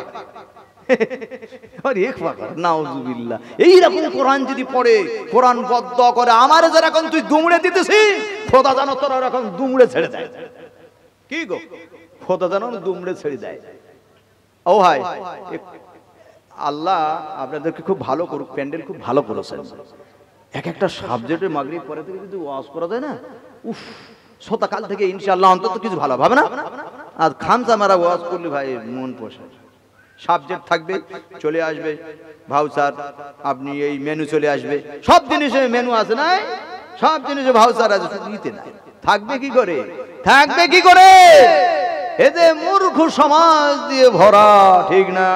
এইরকম কোরআন যদি পড়ে, কোরআন বদ্ধ করে, আমার যারা এখন তুই দুমড়ে দিতেছি, খোদা জানো তোরা এখন দুমড়ে ছেড়ে দেয়। কি গো, খোদা জানো দুমড়ে ছেড়ে দেয়। ও ভাই, আল্লাহ আপনাদেরকে খুব ভালো করুক, প্যান্ডেল খুব ভালো করেছেন। এক একটা সাবজেক্টের মাগরিব পরে থেকে যদি ওয়াজ করা যায় না, উফ, শতকাল থেকে ইনশাআল্লাহ অন্তত কিছু ভালো হবে না। আর খামসা মারা ওয়াজ করলে ভাই মন পোষে। সাবজেক্ট থাকবে, চলে আসবে ভাউচার, আপনি এই মেনু চলে আসবে, সব জিনিসে মেনু আছে না, সব জিনিসে ভাউচার আছে, নিতে নাই থাকবে কি করে, থাকবে কি করে? এতে মূর্খ সমাজ দিয়ে ভরা, ঠিক না?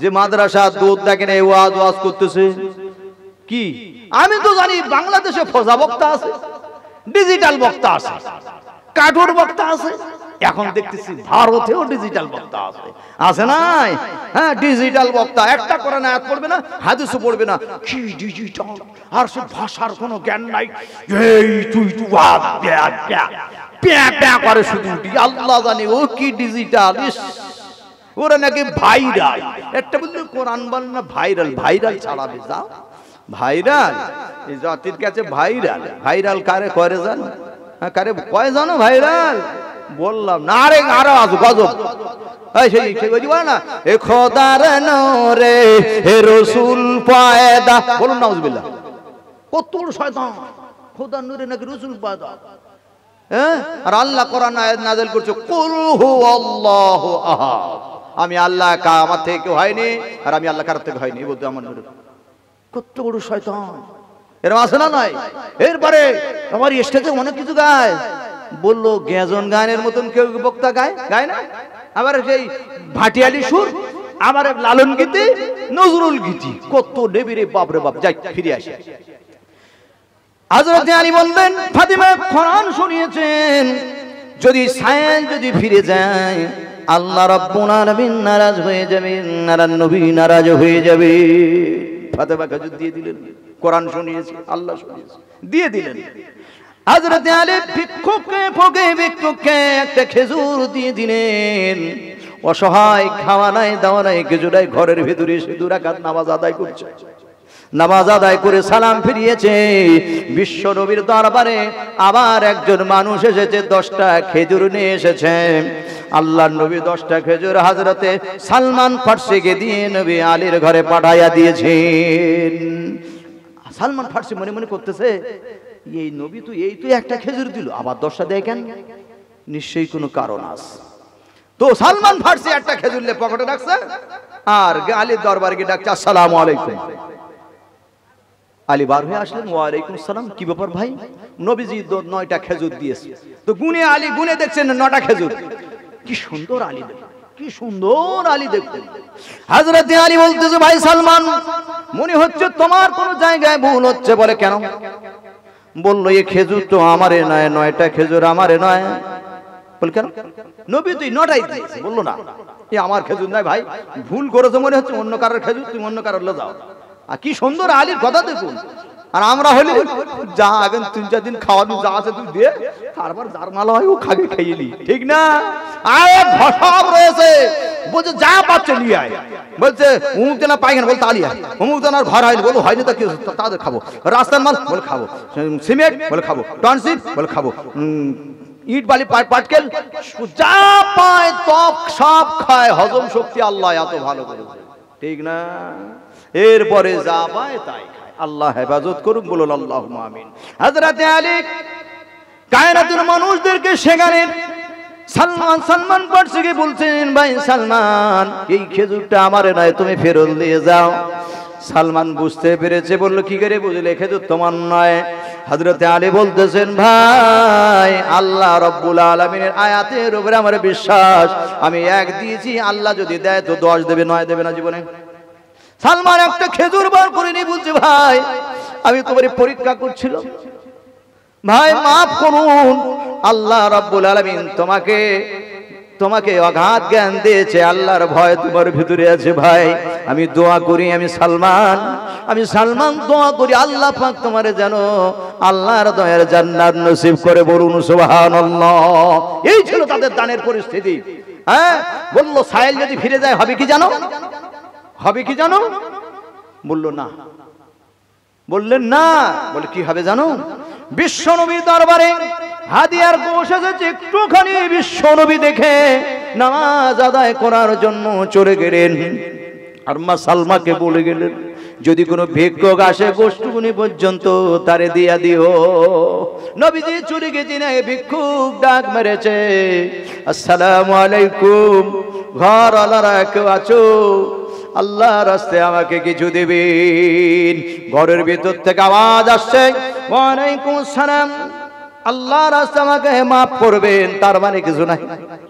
যে মাদ্রাসা দুধ দেখেন এই ওয়াজ ওয়াজ করতেছে কি, আমি তো জানি বাংলাদেশে ফজা বক্তা আছে, ডিজিটাল বক্তা আছে, কাঠুর বক্তা আছে, এখন দেখতেছি ভারতেও ডিজিটাল বক্তা আছে, আছে নাই? হ্যাঁ, ডিজিটাল বক্তা, একটা কোরআন আয়াত পড়বে না, হাদিসও পড়বে না, কি ডিজিটাল, আর সে ভাষার কোনো জ্ঞান নাই, এই তুই তু প্যা প্যা করে শুধু, আল্লাহ জানে ও কি ডিজিটাল। ওরা নাকি ভাইরাল, একটা বললে কোরআন বল না ভাইরাল, ভাইরাল ছাড়াবে, যাও ভাইরাল, এই জাতির কাছে ভাইরাল, ভাইরাল কারে করে জানো? হ্যাঁ, কারে কয় জানো ভাইরাল? বললাম না, আরে আরো আজ গজব, সেই বলি না, এ খোদার নূরে হে রাসূল পয়দা, বলুন নাউজুবিল্লাহ। কত বড় শয়তান, খোদার নূরে নাকি রাসূল পয়দা। হ্যাঁ, আর আল্লাহ কোরআন আয়াত নাযিল করছে, কুল হুয়াল্লাহু আহাদ, আমি আল্লাহ কা, আমার থেকে কেউ হয়নি, আর আমি আল্লাহ কারোর থেকে হয়নি, বলতে আমার নূরে। কত বড় শয়তান, এরকম আছে না নাই? এরপরে আমার স্টেজে অনেক কিছু গায়, বললো গেজন গানের মতন কেউ বক্তা গায়, গায় না? আবার সেই ভাটিয়ালি সুর, আবার লালন গীতি, নজরুল গীতি, কত নেবি রে বাপ রে বাপ। যাই ফিরে আসে, হযরত আলী বললেন ফাতিমা কোরআন শুনিয়েছেন, যদি সায়েন যদি ফিরে যায় আল্লাহ রাব্বুল আলামিন নারাজ হয়ে যাবেন, আর নবী নারাজ হয়ে যাবে। ফাতিমা খেজুর দিয়ে দিলেন, কোরআন শুনিয়েছে, আল্লাহ শুনিয়েছে, দিয়ে দিলেন। হযরত আলী ভিক্ষুককে ফকে ভিক্ষুককে একটা খেজুর দিয়ে দিলেন। অসহায়, খাওয়া নাই দাওয়া নাই, খেজুরাই ঘরের ভিতরে এসে 2 রাকাত নামাজ আদায় করছে। নামাজ আদায় করে সালাম ফিরিয়েছে। বিশ্ব নবীর দরবারে আবার একজন মানুষ এসেছে, 10টা খেজুর নিয়ে এসেছে। আল্লাহর নবী 10টা খেজুর হযরতে সালমান ফার্সিকে দিয়ে নবী আলীর ঘরে পাঠাইয়া দিয়েছেন। সালমান ফার্সি মনে মনে করতেছে, এই নবী তো এই তো একটা খেজুর দিল, আবার 10টা দেয় কেন? নিশ্চয়ই কোনো কারণ আছে। তো সালমান ফার্সি একটা খেজুর নিয়ে পকেটে রাখছে, আর আলীর দরবারে গিয়ে ডাকছে, আসসালামু আলাইকুম। আলী বার হয়ে আসলেন, ওয়ালাইকুম আসসালাম, কি ব্যাপার ভাই? নবীজি 9টা খেজুর দিয়েছে। তো গুনে আলী গুনে দেখছেন 9টা খেজুর। কি সুন্দর আলী দেখুন, কি সুন্দর আলী দেখুন। হযরত আলী বলতেছে, ভাই সালমান, মনে হচ্ছে তোমার কোন জায়গায় ভুল হচ্ছে। বলে কেন? বলল, এই খেজুর তো আমারে নয়, 9টা খেজুর আমারে নয়। বল কেন? নবী তুই 9টাই দিয়েছে। বললো না, এ আমার খেজুর নয় ভাই, ভুল করেছো মনে হচ্ছে, অন্য কারোর খেজুর, তুমি অন্য কারোর লো যাও। আর কি সুন্দর আলীর কথা দেখুন। আর আমরা হলে যা আগে 3-4 দিন খাওয়ানো যা আছে তুই দে, তারপর যার মাল হয় ও খাগে খাইলি, ঠিক না? আরে সব রয়েছে, বলছে যা পাচ্ছে নিয়ে আয়। বলছে অমুক জানা পাইখানা, বলতে আলী আয়। অমুক জানার ঘর হয়নি, বলো হয়নি তো কি, তাদের খাবো। রাস্তার মাল, বলে খাবো। সিমেন্ট, বলে খাবো। টনসিপ, বলে খাবো। ইট বালি পাটকেল, যা পায় তপ সব খায়। হজম শক্তি আল্লাহ এত ভালো করেছে, ঠিক না? এরপরে যা পায় তাই খায়। আল্লাহ হেফাজত করুক, বলুন আল্লাহুম্মা আমিন। হযরত আলী কায়নাতের মানুষদেরকে শেখালেন। সালমান ফার্সিকে বলছেন, ভাই সালমান, এই খেজুরটা আমারে নয়, তুমি ফেরত দিয়ে যাও। সালমান বুঝতে পেরেছে, বলল কি করে বুঝলে খেজুর তোমার নয়? হযরত আলী বলতেছেন, ভাই আল্লাহ রাব্বুল আলামিনের আয়াতের উপরে আমার বিশ্বাস, আমি 1 দিয়েছি, আল্লাহ যদি দেয় তো 10 দেবে, 9 দেবে না জীবনে। সালমান একটা খেজুর বার করে নিয়ে বলছে, ভাই আমি তোমার পরীক্ষা করছিলাম, ভাই মাফ করুন, আল্লাহ রাব্বুল আলামিন তোমাকে অগাধ জ্ঞান দিয়েছে, আল্লাহর ভয় তোমার ভিতরে আছে। ভাই আমি দোয়া করি, আমি সালমান দোয়া করি, আল্লাহ পাক তোমারে যেন আল্লাহর দয়ার জান্নাত নসিব করে, বলুন সুবহানাল্লাহ। এই ছিল তাদের দানের পরিস্থিতি। হ্যাঁ, বলল সাইল যদি ফিরে যায় হবে কি জানো? হবে কি জানো? বললো না। বললেন না। বলে কি হবে জানো? বিশ্ব নবীর দরবারে হাদিয়ার গোশ এসেছে, একটুখানি বিশ্বনবী দেখে নামাজ আদায় করার জন্য চলে গেলেন। আর মা সালমাকে বলে গেলেন, যদি কোনো ভিক্ষুক আসে গোশটুকুনি পর্যন্ত তারে দিয়া দিও। নবীজি চলে গেছেন, ভিক্ষুক ডাক মেরেছে, আসসালামু আলাইকুম, ঘর আলারা কেউ আছো? আল্লাহর রাস্তায় আমাকে কিছু দিবেন। ঘরের ভিতর থেকে আওয়াজ আসছে, ওয়ালাইকুম আসসালাম, আল্লাহর রাস্তায় আমাকে মাফ করবেন। তার মানে কিছু নাই,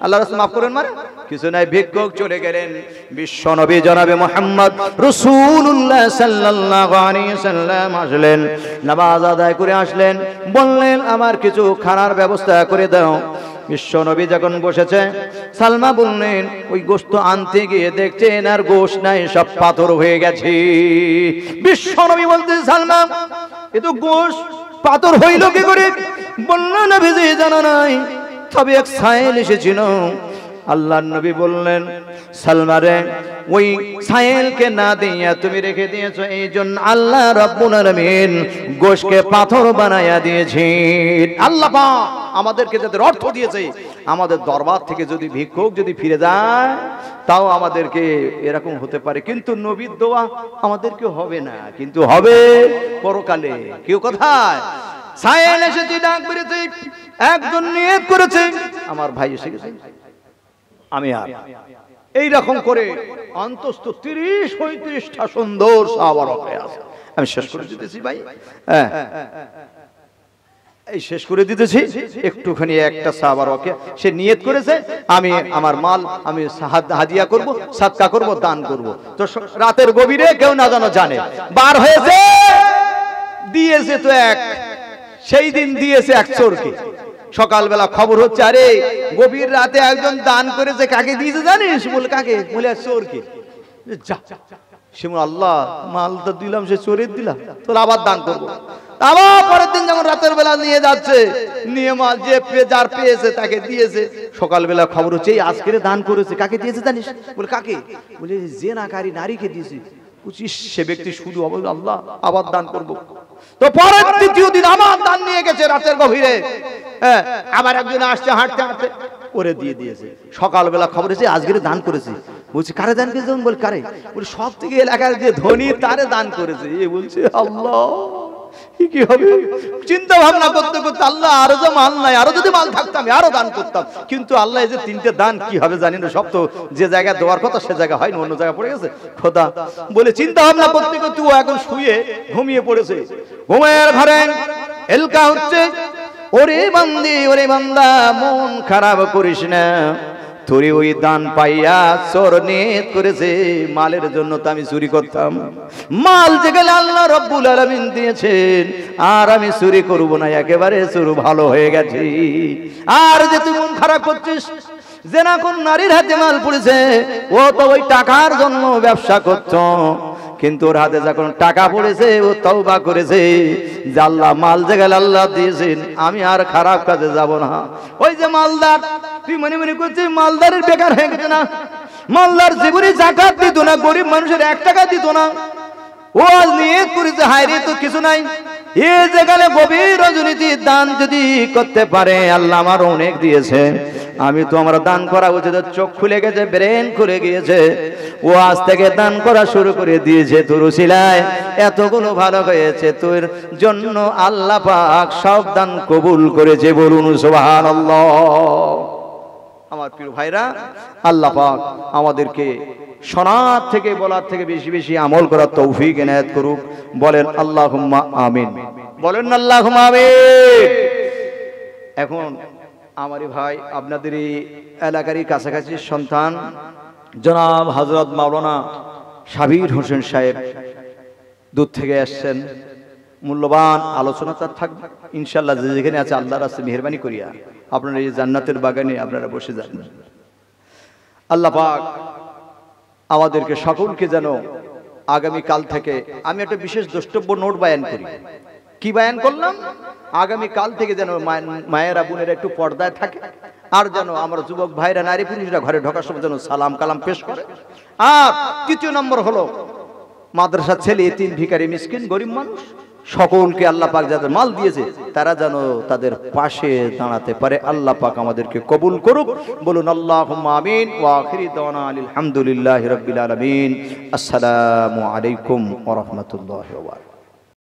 আল্লাহর রাস্তায় মাফ করবেন মানে কিছু নাই। ভিক্ষুক চলে গেলেন। বিশ্ব নবী জনাবে মুহাম্মদ রাসূলুল্লাহ সাল্লাল্লাহু আলাইহি সাল্লাম আসলেন, নামাজ আদায় করে আসলেন, বললেন আমার কিছু খানার ব্যবস্থা করে দাও। বিশ্ব নবী যখন বসেছে, সালমা বললেন, ওই গোশত আনতে গিয়ে দেখছেন আর গোশত নাই, সব পাথর হয়ে গেছে। বিশ্ব নবী বলতে, সালমা এ তো গোশত পাথর হইল কি করে? বলল, নবীজি জানা নাই, তবে এক সাইল এসেছিল। আল্লাহর নবী বললেন, সালমারে ওই সাইলকে না দিয়া তুমি রেখে দিয়েছো, এই জন্য আল্লাহ রাব্বুল আলামিন গোশকে পাথর বানায়া দিয়েছেন। আল্লাহ পাক আমাদেরকে যাদের অর্থ দিয়েছে, আমাদের দরবার থেকে যদি ভিক্ষুক যদি ফিরে যায় তাও আমাদেরকে এরকম হতে পারে, কিন্তু নবীর দোয়া আমাদেরকে হবে না, কিন্তু হবে পরকালে। কেউ কোথায়? সাইল এসেছে, ডাক বেরিয়েছে, একজন নিয়ত করেছে আমার ভাই এসে গেছে, আমি আর এইরকম করে অন্তত 30-35টা সুন্দর সাহাবার হয়ে আছে। আমি শেষ করে দিতেছি ভাই, এই শেষ করে দিতেছি। একটুখানি একটা সাহাবার ওকে সে নিয়ত করেছে, আমি আমার মাল আমি হাদিয়া করব, সাদকা করব, দান করব। তো রাতের গভীরে কেউ না জানে বার হয়েছে, দিয়েছে তো এক, সেই দিন দিয়েছে এক চোরকে। সকালবেলা খবর হচ্ছে, আরে গভীর রাতে একজন দান করেছে, কাকে দিয়েছে জানিস? বলে কাকে? বলে চোরকে। যা, সে আল্লাহ মাল তো দিলাম, সে চোরের দিলাম, তোর আবার দান করবো। আবার পরের দিন যখন রাতের বেলা নিয়ে যাচ্ছে, নিয়ে মাল যে যার পেয়েছে তাকে দিয়েছে। সকালবেলা খবর হচ্ছে, এই আজকের দান করেছে, কাকে দিয়েছে জানিস? বলে কাকে? বলে জেনাকারী নারীকে দিয়েছে। বুঝিস সে ব্যক্তি শুধু আল্লাহ আবার দান করবো। তো পরের দ্বিতীয় দিন আমার দান নিয়ে গেছে রাতের গভীরে, হ্যাঁ, আবার একজন আসছে হাঁটতে হাঁটতে, করে দিয়ে দিয়েছে। সকালবেলা খবর এসে আজকের দান করেছে। বলছি কারে দান করেছে? বল কারে? বলে সব থেকে এলাকার যে ধনী তারে দান করেছে। এ বলছে আল্লাহ কি হবে? চিন্তা ভাবনা করতে করতে, আল্লাহ আরো যে মাল নাই, আরো যদি মাল থাকতাম আরো দান করতাম, কিন্তু আল্লাহ এই যে তিনটে দান কি হবে জানি না, সব তো যে জায়গায় দেওয়ার কথা সে জায়গা হয়নি, অন্য জায়গায় পড়ে গেছে। খোদা বলে চিন্তা ভাবনা করতে করতে ও এখন শুয়ে ঘুমিয়ে পড়েছে। ঘুমের ঘরে এলকা হচ্ছে, ওরে বান্দি, ওরে বান্দা, মন খারাপ করিস না, তোরে ওই দান পাইয়া চোর নিয়ত করেছে মালের জন্য তো আমি চুরি করতাম, মাল যে গেলে আল্লাহ রব্বুল আলামিন দিয়েছেন, আর আমি চুরি করব না, একেবারে চোর ভালো হয়ে গেছে। আর যে তুই মন খারাপ করছিস, যে না কোন নারীর হাতে মাল পড়েছে, ও তো ওই টাকার জন্য ব্যবসা করছো, কিন্তু ওর হাতে যখন টাকা পড়েছে ও তওবা করেছে যে আল্লাহ মাল যে গেল আল্লাহ দিয়েছেন, আমি আর খারাপ কাজে যাব না। ওই যে মালদার, তুই মনে মনে করছিস মালদারের বেকার হয়ে গেছে না, মালদার জীবনে যাকাত দিত না, গরিব মানুষের 1 টাকা দিত না, ও আজ নিয়ত করেছে হায় রে তো কিছু নাই, এ যেখানে গভীর রজনীতি দান যদি করতে পারে, আল্লাহ আমার অনেক দিয়েছে, আমি তো আমার দান করা উচিত। চোখ খুলে গেছে, ব্রেন খুলে গিয়েছে, ও আজ থেকে দান করা শুরু করে দিয়েছে। তোর উসিলায় এতগুলো ভালো হয়েছে, তোর জন্য আল্লাহ পাক সব দান কবুল করেছে। বলুন সুবহানাল্লাহ। আমার প্রিয় ভাইরা, আল্লাহ পাক আমাদেরকে শোনার থেকে বলার থেকে বেশি বেশি আমল করার তৌফিক এনায়েত করুক। বলেন আল্লাহুম্মা আমিন, বলেন আল্লাহুম্মা আমিন। এখন আমারই ভাই, আপনাদের এই এলাকারই কাছাকাছি সন্তান জনাব হযরত মাওলানা সাবির হোসেন সাহেব দূর থেকে আসছেন, মূল্যবান আলোচনা তার থাকবে ইনশাআল্লাহ। যে যেখানে আছে আল্লাহর রাস্তায় মেহেরবানি করিয়া আপনারা এই জান্নাতের বাগানে আপনারা বসে যান। আল্লাহ পাক আমাদেরকে সকলকে যেন আগামী কাল থেকে, আমি একটা বিশেষ দ্রষ্টব্য নোট বায়ান করি। কি বায়ান করলাম? আগামী কাল থেকে যেন মায়েরা বোনেরা একটু পর্দায় থাকে, আর যেন আমরা যুবক ভাইরা নারী পুরুষরা ঘরে ঢোকার সময় যেন সালাম কালাম পেশ করে। আর তৃতীয় নম্বর হলো মাদ্রাসার ছেলে, এতিম ভিখারি মিসকিন গরিব মানুষ সকলকে আল্লাহ পাক যাদের মাল দিয়েছে তারা যেন তাদের পাশে দাঁড়াতে পারে। আল্লাহ পাক আমাদেরকে কবুল করুক। বলুন আল্লাহুম্মা আমিন। ওয়া আখিরি দাওয়ানা আলহামদুলিল্লাহি রাব্বিল আলামিন। আসসালামু আলাইকুম ওয়া রাহমাতুল্লাহি ওয়া বারাকাতুহু।